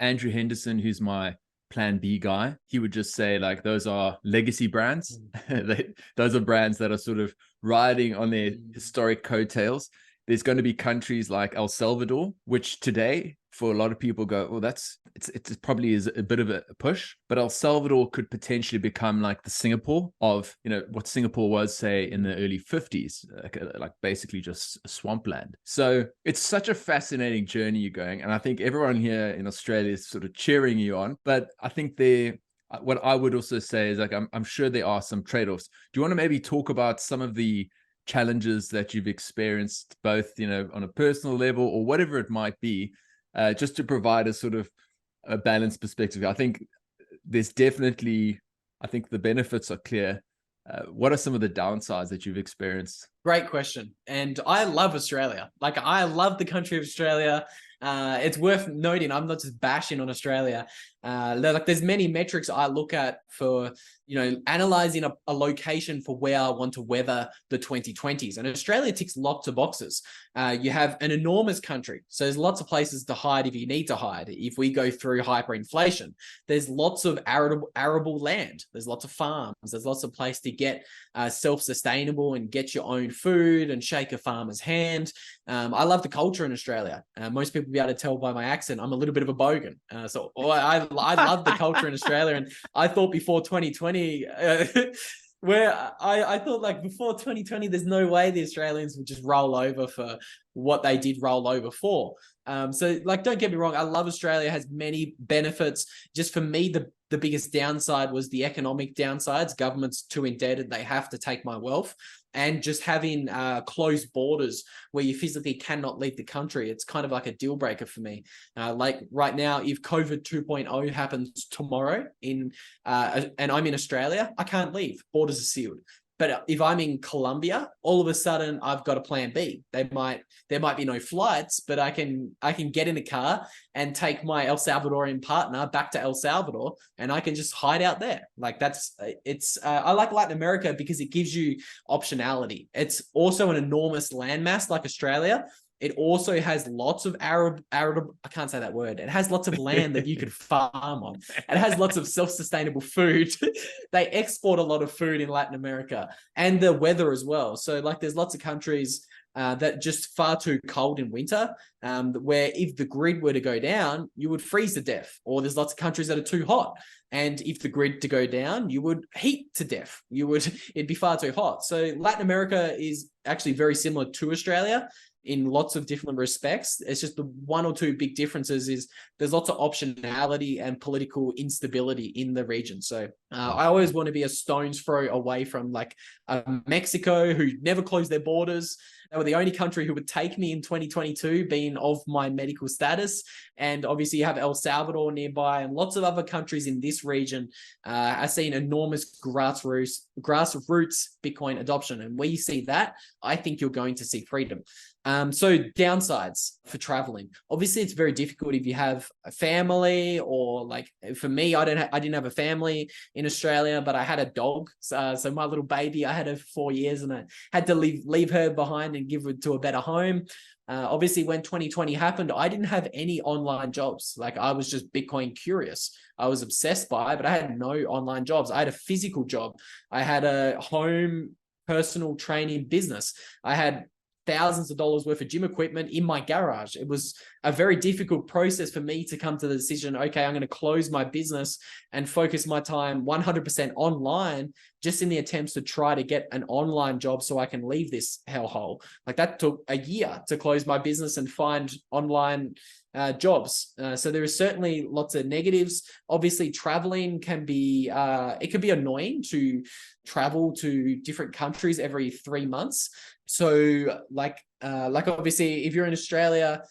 Andrew Henderson, who's my plan B guy, he would just say, like, those are legacy brands. Those are brands that are sort of riding on their historic coattails. There's going to be countries like El Salvador, which today, for a lot of people, go, well, it probably is a bit of a push, but El Salvador could potentially become like the Singapore of, what Singapore was, say, in the early 50s, like basically just a swampland. So it's such a fascinating journey you're going. And I think everyone here in Australia is sort of cheering you on. But I think what I would also say is, like, I'm sure there are some trade-offs. Do you want to maybe talk about some of the challenges that you've experienced, both, on a personal level or whatever it might be, just to provide a sort of a balanced perspective? I think there's definitely, I think the benefits are clear. What are some of the downsides that you've experienced?
Great question. And I love Australia. Like, I love the country of Australia. It's worth noting, I'm not just bashing on Australia. There's many metrics I look at for, analyzing a location for where I want to weather the 2020s. And Australia ticks lots of boxes. You have an enormous country. So there's lots of places to hide if you need to hide. If we go through hyperinflation, there's lots of arable land. There's lots of farms. There's lots of place to get self-sustainable and get your own food and shake a farmer's hand. I love the culture in Australia. Most people will be able to tell by my accent, I'm a little bit of a bogan. I love the culture in Australia. And I thought before 2020, where I thought, like, before 2020, there's no way the Australians would just roll over for what they did roll over for. So, like, don't get me wrong, I love Australia, has many benefits. Just for me, the biggest downside was the economic downsides. Government's too indebted, they have to take my wealth. And just having closed borders where you physically cannot leave the country, it's kind of like a deal breaker for me. Like right now, if COVID 2.0 happens tomorrow and I'm in Australia, I can't leave. Borders are sealed. But if I'm in Colombia, all of a sudden I've got a plan B. There might be no flights, but I can get in a car and take my El Salvadorian partner back to El Salvador, and I can just hide out there. Like, I like Latin America because it gives you optionality. It's also an enormous landmass like Australia. It also has lots of I can't say that word. It has lots of land that you could farm on. It has lots of self-sustainable food. They export a lot of food in Latin America, and the weather as well. So, like, there's lots of countries that just far too cold in winter, where if the grid were to go down, you would freeze to death. Or there's lots of countries that are too hot, and if the grid to go down, you would heat to death. It'd be far too hot. So Latin America is actually very similar to Australia in lots of different respects. It's just the one or two big differences is there's lots of optionality and political instability in the region. So I always want to be a stone's throw away from, like, Mexico, who never closed their borders. They were the only country who would take me in 2022, being of my medical status. And obviously you have El Salvador nearby, and lots of other countries in this region are seeing enormous grassroots Bitcoin adoption. And where you see that, I think you're going to see freedom. So downsides for traveling. Obviously, it's very difficult if you have a family, or, like, for me, I didn't have a family in Australia, but I had a dog. So my little baby, I had her for 4 years, and I had to leave her behind and give her to a better home. Obviously, when 2020 happened, I didn't have any online jobs. Like, I was just Bitcoin curious. I was obsessed by it, but I had no online jobs. I had a physical job. I had a home personal training business. I had thousands of dollars worth of gym equipment in my garage. It was a very difficult process for me to come to the decision, okay, I'm going to close my business and focus my time 100% online, just in the attempts to try to get an online job so I can leave this hellhole. Like, that took a year to close my business and find online jobs. So there is certainly lots of negatives. Obviously, traveling can be, it can be annoying to travel to different countries every 3 months. So like obviously, if you're in Australia,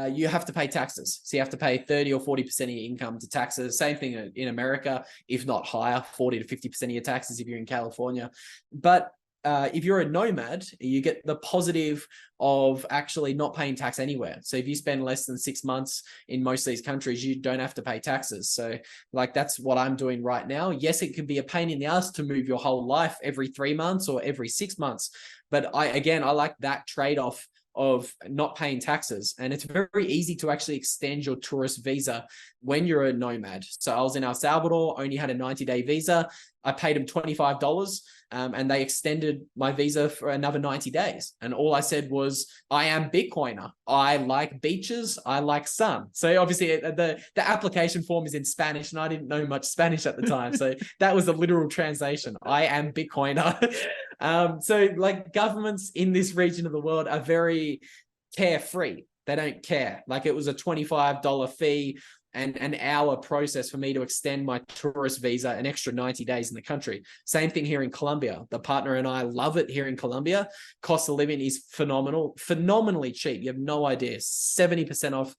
you have to pay taxes. So you have to pay 30 or 40% of your income to taxes. Same thing in America, if not higher, 40 to 50% of your taxes if you're in California. But if you're a nomad, you get the positive of actually not paying tax anywhere. So if you spend less than 6 months in most of these countries, you don't have to pay taxes. So, like, that's what I'm doing right now. Yes, it can be a pain in the ass to move your whole life every 3 months or every 6 months. But I like that trade-off of not paying taxes. And it's very easy to actually extend your tourist visa when you're a nomad. So I was in El Salvador, only had a 90-day visa. I paid them $25, and they extended my visa for another 90 days. And all I said was, I am Bitcoiner. I like beaches. I like sun. So obviously the application form is in Spanish, and I didn't know much Spanish at the time. So that was the literal translation. I am Bitcoiner. So, like, governments in this region of the world are very carefree. They don't care. Like, it was a $25 fee and an hour process for me to extend my tourist visa an extra 90 days in the country. Same thing here in Colombia. The partner and I love it here in Colombia. Cost of living is phenomenally cheap. You have no idea. 70% off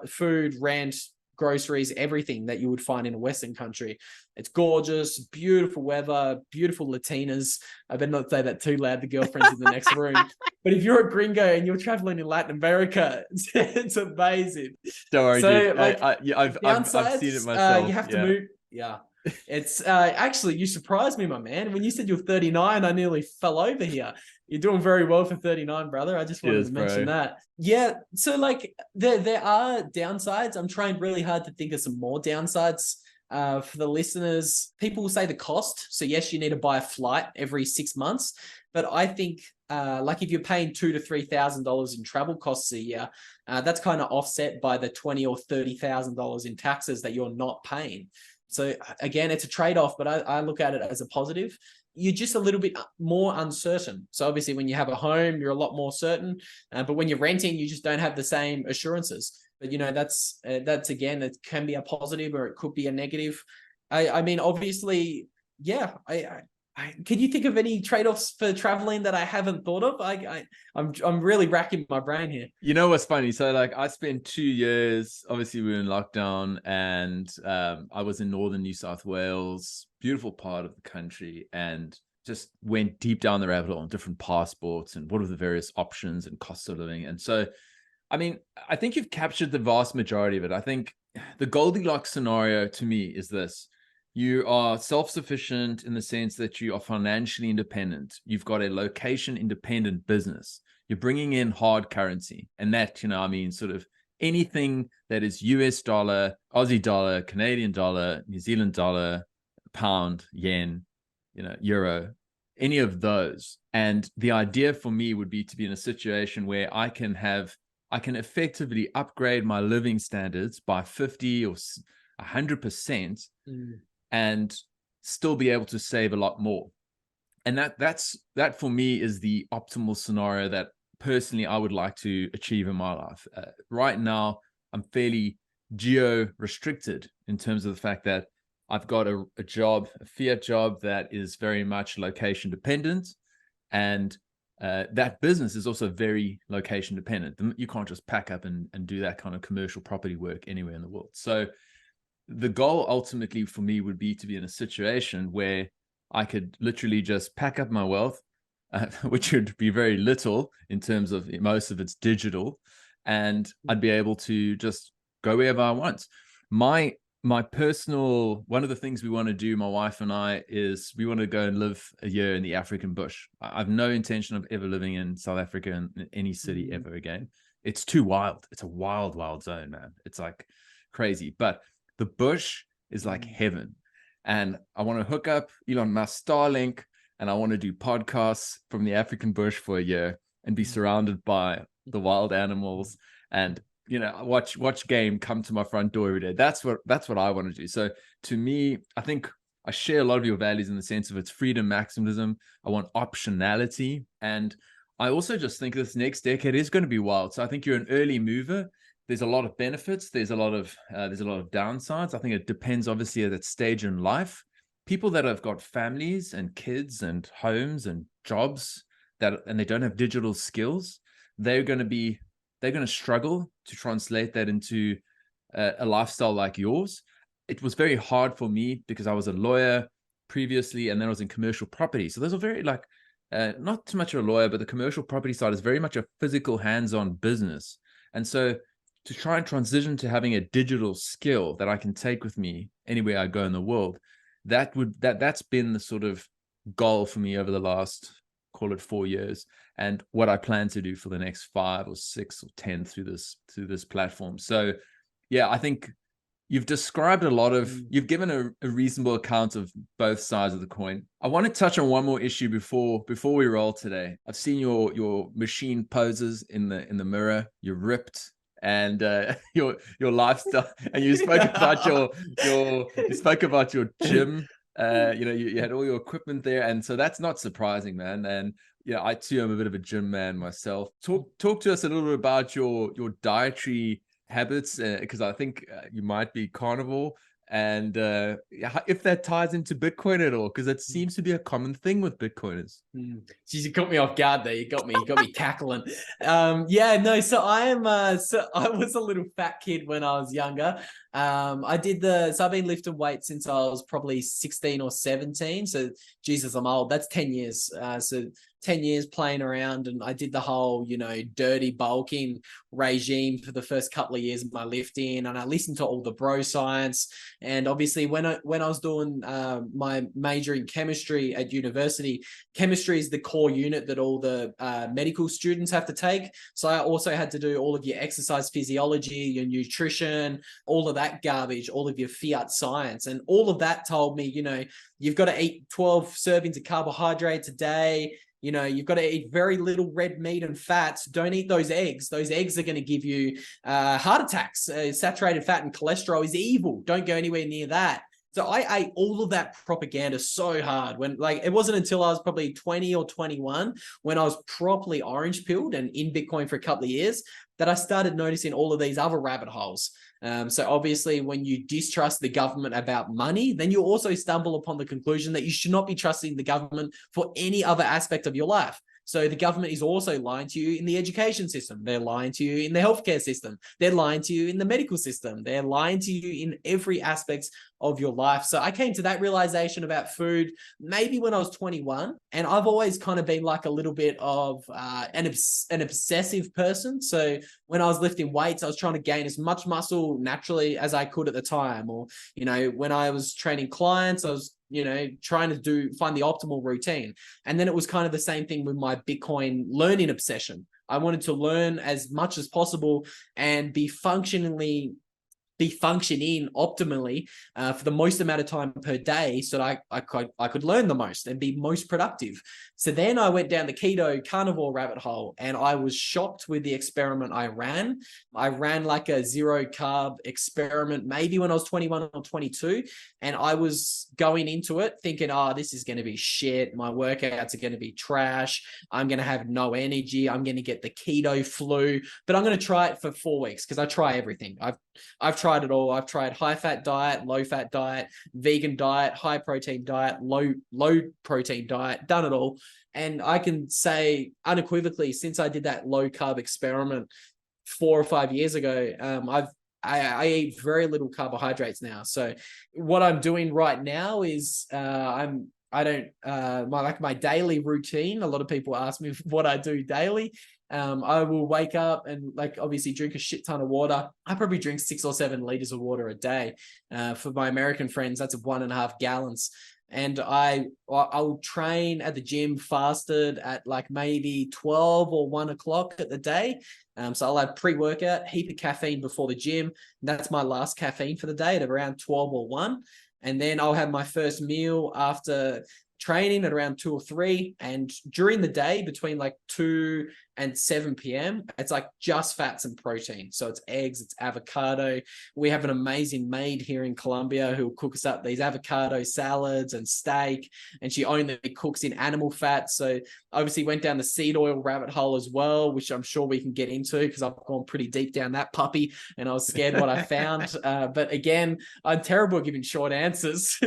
food, rent, groceries, everything that you would find in a Western country. It's gorgeous, beautiful weather, beautiful Latinas. I better not say that too loud. The girlfriend's in the next room. But if you're a gringo and you're traveling in Latin America, it's amazing.
Don't worry,
So,
dude.
like,
I've seen it myself.
you have to move. Yeah. It's actually, you surprised me, my man. When you said you're 39, I nearly fell over here. You're doing very well for 39, brother. I just wanted to mention that. Yeah. So like there are downsides. I'm trying really hard to think of some more downsides for the listeners. People will say the cost. So yes, you need to buy a flight every 6 months. But I think like if you're paying $2,000 to $3,000 in travel costs a year, that's kind of offset by the $20,000 or $30,000 in taxes that you're not paying. So again, it's a trade-off, but I look at it as a positive. You're just a little bit more uncertain. So obviously when you have a home, you're a lot more certain. But when you're renting, you just don't have the same assurances. But, you know, that's again, it can be a positive or it could be a negative. I mean, obviously, yeah, can you think of any trade-offs for traveling that I haven't thought of? I'm really racking my brain here.
You know what's funny? So like I spent 2 years, obviously we were in lockdown, and I was in northern New South Wales, beautiful part of the country, and just went deep down the rabbit hole on different passports and what are the various options and costs of living. And so, I mean, I think you've captured the vast majority of it. I think the Goldilocks scenario to me is this. You are self-sufficient in the sense that you are financially independent. You've got a location-independent business. You're bringing in hard currency. And that, you know, I mean, sort of anything that is US dollar, Aussie dollar, Canadian dollar, New Zealand dollar, pound, yen, you know, euro, any of those. And the idea for me would be to be in a situation where I can effectively upgrade my living standards by 50 or 100%. And still be able to save a lot more. And that for me is the optimal scenario that personally I would like to achieve in my life. Right now, I'm fairly geo-restricted in terms of the fact that I've got a job, a Fiat job that is very much location dependent. And that business is also very location dependent. You can't just pack up and do that kind of commercial property work anywhere in the world. So the goal ultimately for me would be to be in a situation where I could literally just pack up my wealth, which would be very little in terms of most of it's digital, and I'd be able to just go wherever I want. My personal, one of the things we want to do, my wife and I, is we want to go and live a year in the African bush. I've no intention of ever living in South Africa in any city ever again. It's too wild. It's a wild, wild zone, man. It's like crazy. But the bush is like heaven. And I want to hook up Elon Musk's Starlink, and I want to do podcasts from the African bush for a year and be surrounded by the wild animals and, you know, watch game come to my front door every day. That's what I want to do. So to me, I think I share a lot of your values in the sense of it's freedom, maximalism. I want optionality. And I also just think this next decade is going to be wild. So I think you're an early mover. There's a lot of benefits. There's a lot of downsides. I think it depends, obviously, at that stage in life. People that have got families and kids and homes and jobs and they don't have digital skills, they're going to struggle to translate that into a lifestyle like yours. It was very hard for me because I was a lawyer previously, and then I was in commercial property. So those are very not too much of a lawyer, but the commercial property side is very much a physical, hands-on business. And so to try and transition to having a digital skill that I can take with me anywhere I go in the world, that's been the sort of goal for me over the last, call it 4 years, and what I plan to do for the next 5 or 6 or 10 through this platform. So yeah, I think you've described you've given a reasonable account of both sides of the coin. I want to touch on one more issue before we roll today. I've seen your machine poses in the mirror. You're ripped. And your lifestyle, and you spoke about your gym. You had all your equipment there, and so that's not surprising, man. And I too am a bit of a gym man myself. Talk to us a little bit about your dietary habits, because I think you might be carnivore, and if that ties into Bitcoin at all, because it seems to be a common thing with Bitcoiners.
Jeez, you caught me off guard there. You got me cackling. So I am. So I was a little fat kid when I was younger. I've been lifting weights since I was probably 16 or 17. So Jesus, I'm old. That's 10 years. So 10 years playing around, and I did the whole, dirty bulking regime for the first couple of years of my lifting, and I listened to all the bro science. And obviously when I was doing my major in chemistry at university, chemistry is the core unit that all the medical students have to take. So I also had to do all of your exercise physiology, your nutrition, all of that garbage, all of your Fiat science. And all of that told me, you've got to eat 12 servings of carbohydrates a day. You've got to eat very little red meat and fats. Don't eat those eggs. Those eggs are going to give you heart attacks. Saturated fat and cholesterol is evil. Don't go anywhere near that. So I ate all of that propaganda so hard when, it wasn't until I was probably 20 or 21 when I was properly orange pilled and in Bitcoin for a couple of years that I started noticing all of these other rabbit holes. So obviously when you distrust the government about money, then you also stumble upon the conclusion that you should not be trusting the government for any other aspect of your life. So the government is also lying to you in the education system. They're lying to you in the healthcare system. They're lying to you in the medical system. They're lying to you in every aspect of your life. So I came to that realization about food maybe when I was 21, and I've always kind of been like a little bit of an obsessive person. So when I was lifting weights, I was trying to gain as much muscle naturally as I could at the time. Or, when I was training clients, I was trying to find the optimal routine. And then it was kind of the same thing with my Bitcoin learning obsession. I wanted to learn as much as possible and be functioning optimally for the most amount of time per day so that I could learn the most and be most productive. So then I went down the keto carnivore rabbit hole, and I was shocked with the experiment I ran. I ran like a zero carb experiment maybe when I was 21 or 22, and I was going into it thinking, this is going to be shit. My workouts are going to be trash. I'm going to have no energy. I'm going to get the keto flu, but I'm going to try it for 4 weeks because I try everything. I've tried it all. I've tried high fat diet, low fat diet, vegan diet, high protein diet, low protein diet, done it all. And I can say unequivocally, since I did that low carb experiment 4 or 5 years ago, I eat very little carbohydrates now. So what I'm doing right now is my daily routine. A lot of people ask me what I do daily. I will wake up and obviously drink a shit ton of water. I probably drink 6 or 7 liters of water a day. For my American friends, that's 1.5 gallons. And I'll train at the gym fasted at maybe 12 or 1 o'clock at the day. So I'll have pre-workout, heap of caffeine before the gym. That's my last caffeine for the day at around 12 or 1. And then I'll have my first meal after training at around 2 or 3. And during the day between 2 and 7 p.m., it's just fats and protein. So it's eggs, it's avocado. We have an amazing maid here in Colombia who will cook us up these avocado salads and steak, and she only cooks in animal fat. So obviously went down the seed oil rabbit hole as well, which I'm sure we can get into because I've gone pretty deep down that puppy and I was scared what I found. But again, I'm terrible at giving short answers.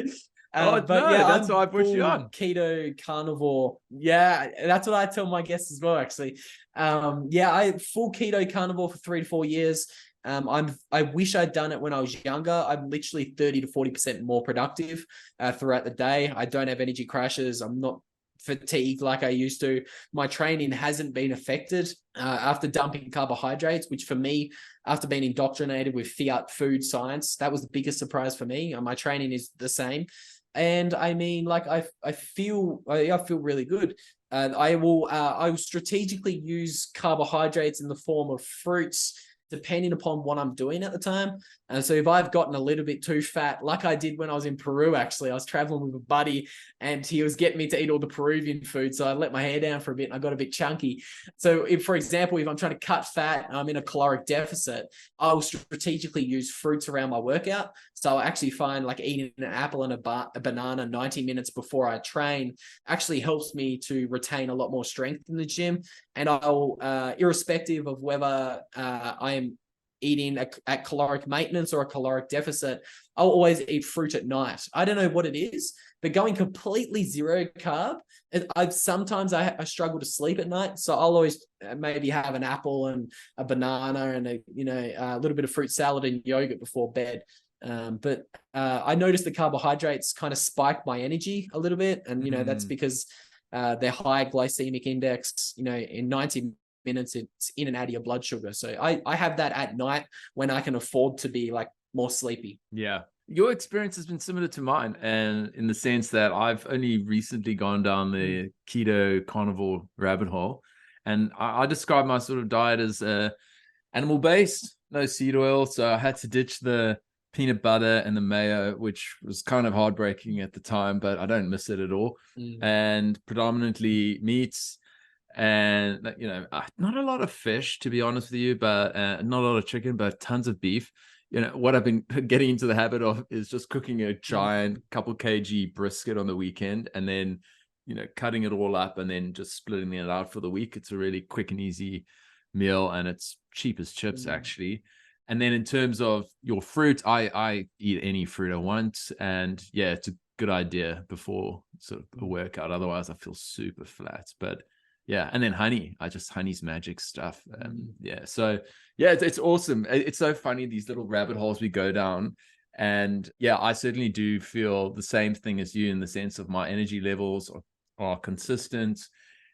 That's why I put you on.
Keto carnivore. Yeah, that's what I tell my guests as well, actually. I full keto carnivore for 3 to 4 years. I wish I'd done it when I was younger. I'm literally 30 to 40% more productive throughout the day. I don't have energy crashes. I'm not fatigued like I used to. My training hasn't been affected after dumping carbohydrates, which for me, after being indoctrinated with Fiat food science, that was the biggest surprise for me. My training is the same. And I mean, I feel really good. I will strategically use carbohydrates in the form of fruits, depending upon what I'm doing at the time. And so if I've gotten a little bit too fat, like I did when I was in Peru, actually, I was traveling with a buddy and he was getting me to eat all the Peruvian food. So I let my hair down for a bit and I got a bit chunky. So if, for example, if I'm trying to cut fat and I'm in a caloric deficit, I'll strategically use fruits around my workout. So I'll actually find eating an apple and a banana 90 minutes before I train actually helps me to retain a lot more strength in the gym. And I'll, irrespective of whether I am eating at caloric maintenance or a caloric deficit, I'll always eat fruit at night. I don't know what it is, but going completely zero carb, sometimes I struggle to sleep at night. So I'll always maybe have an apple and a banana and a little bit of fruit salad and yogurt before bed. But I noticed the carbohydrates kind of spike my energy a little bit. And, that's because they're high glycemic index, in 90 minutes, it's in and out of your blood sugar. So I have that at night when I can afford to be like more sleepy.
Yeah. Your experience has been similar to mine, and in the sense that I've only recently gone down the keto carnivore rabbit hole. And I describe my sort of diet as animal based, no seed oil. So I had to ditch the peanut butter and the mayo, which was kind of heartbreaking at the time, but I don't miss it at all. And predominantly meats, and not a lot of fish, to be honest with you, but not a lot of chicken, but tons of beef. What I've been getting into the habit of is just cooking a giant couple kg brisket on the weekend, and then cutting it all up and then just splitting it out for the week. It's a really quick and easy meal, and it's cheap as chips actually. And then in terms of your fruit, I eat any fruit I want. And yeah, it's a good idea before sort of a workout. Otherwise, I feel super flat. But yeah, and then honey's magic stuff. So yeah, it's awesome. It's so funny, these little rabbit holes we go down. And yeah, I certainly do feel the same thing as you, in the sense of my energy levels are consistent.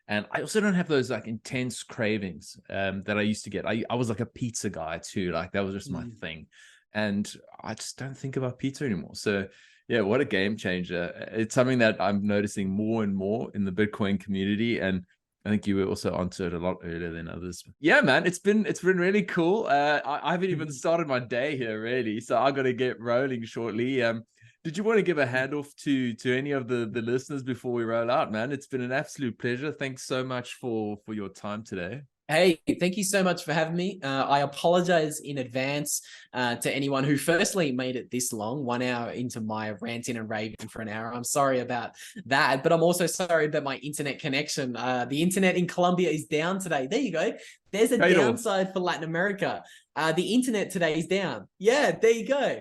And I also don't have those like intense cravings that I used to get. I was like a pizza guy too. Like that was just my thing. And I just don't think about pizza anymore. So yeah, what a game changer. It's something that I'm noticing more and more in the Bitcoin community. And I think you were also onto it a lot earlier than others. Yeah, man, it's been really cool. I haven't even started my day here really. So I got to get rolling shortly. Did you want to give a handoff to any of the listeners before we roll out, man? It's been an absolute pleasure. Thanks so much for your time today.
Hey, thank you so much for having me. I apologize in advance to anyone who firstly made it this long, 1 hour into my ranting and raving for an hour. I'm sorry about that, but I'm also sorry about my internet connection. The internet in Colombia is down today. There you go. There's a downside for Latin America. The internet today is down. Yeah, there you go.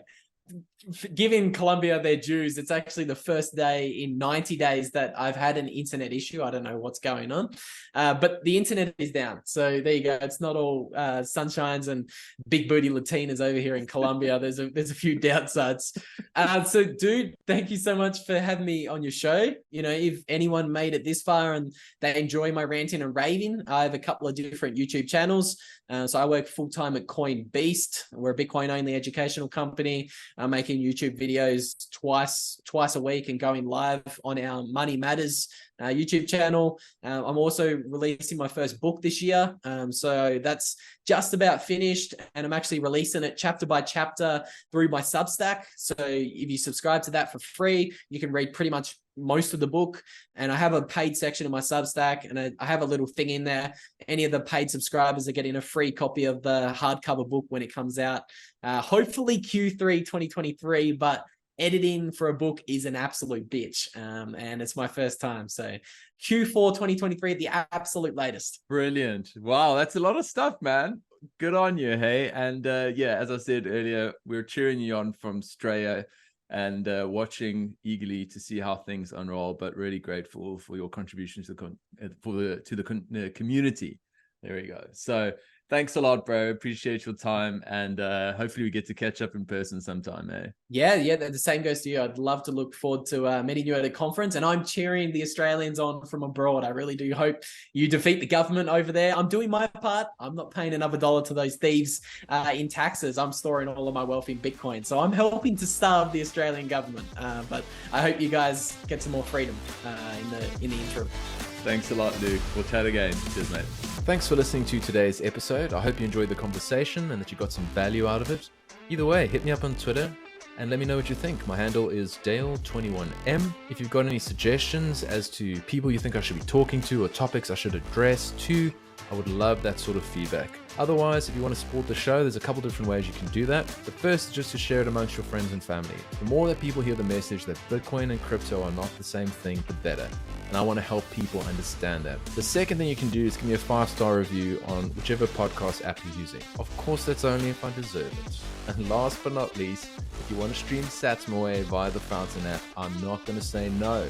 Giving Colombia their dues, it's actually the first day in 90 days that I've had an internet issue. I don't know what's going on, but the internet is down. So there you go. It's not all sunshines and big booty Latinas over here in Colombia. There's a few downsides. So dude, thank you so much for having me on your show. If anyone made it this far and they enjoy my ranting and raving, I have a couple of different YouTube channels. So I work full-time at Coin Beast. We're a Bitcoin only educational company. I'm making YouTube videos twice a week and going live on our Money Matters YouTube channel. I'm also releasing my first book this year. So that's just about finished, and I'm actually releasing it chapter by chapter through my Substack. So if you subscribe to that for free, you can read pretty much most of the book. And I have a paid section in my Substack, and I have a little thing in there. Any of the paid subscribers are getting a free copy of the hardcover book when it comes out. Hopefully Q3 2023, but editing for a book is an absolute bitch. And it's my first time. So Q4 2023 at the absolute latest.
Brilliant. Wow, that's a lot of stuff, man. Good on you, hey. And yeah, as I said earlier, we're cheering you on from Australia and watching eagerly to see how things unroll, but really grateful for your contributions to the community. There we go. So thanks a lot, bro. Appreciate your time, and hopefully we get to catch up in person sometime, eh?
Yeah, the same goes to you. I'd love to look forward to meeting you at a conference, and I'm cheering the Australians on from abroad. I really do hope you defeat the government over there. I'm doing my part. I'm not paying another dollar to those thieves in taxes. I'm storing all of my wealth in Bitcoin. So I'm helping to starve the Australian government. But I hope you guys get some more freedom in the interim.
Thanks a lot, Luke. We'll chat again. Cheers, mate.
Thanks for listening to today's episode. I hope you enjoyed the conversation and that you got some value out of it. Either way, hit me up on Twitter and let me know what you think. My handle is Dale21M. If you've got any suggestions as to people you think I should be talking to or topics I should address too, I would love that sort of feedback. Otherwise, if you want to support the show, there's a couple different ways you can do that. The first is just to share it amongst your friends and family. The more that people hear the message that Bitcoin and crypto are not the same thing, the better. And I want to help people understand that. The second thing you can do is give me a 5-star review on whichever podcast app you're using. Of course, that's only if I deserve it. And last but not least, if you want to stream sats my way via the Fountain app, I'm not going to say no,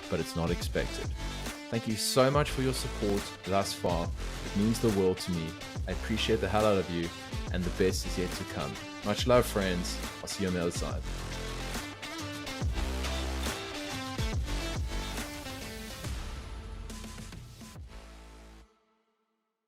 but it's not expected. Thank you so much for your support thus far. It means the world to me. I appreciate the hell out of you, and the best is yet to come. Much love, friends. I'll see you on the other side.